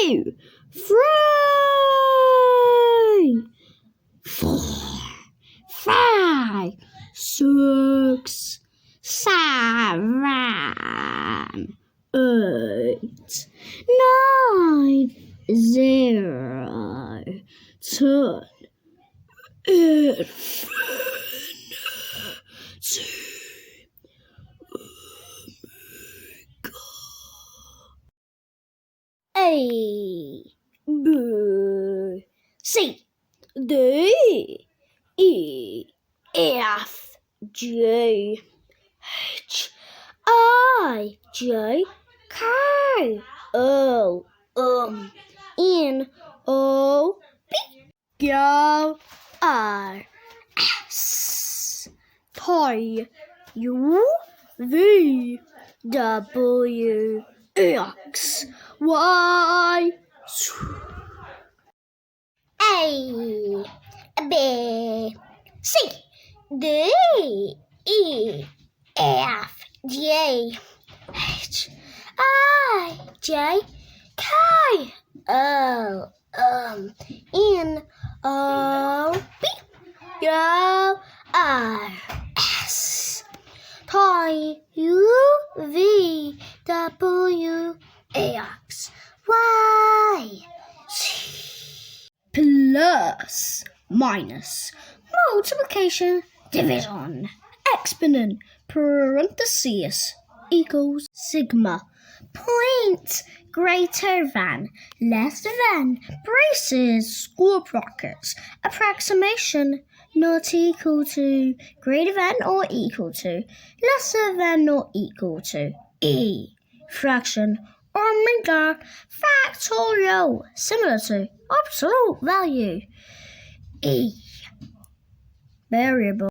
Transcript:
2, 3, 4, 5, 6, 7, 8, 9, 0, 10, 11, 2. A, B, C, D, E, F, G, H, I, J, K, L, N, O, P, R, S, T, U, V, W, X, Y, A, B, C, D, E, F, G, H, I, J, K, L, N, O, P, Q, R, S, T, U, V, W, X, Y, Z. Plus, minus, multiplication, division, exponent, parentheses, equals, sigma, point, greater than, less than, braces, square brackets, approximation, not equal to, greater than or equal to, lesser than or equal to, e, fraction, omega, factorial, similar to, absolute value, e, variable.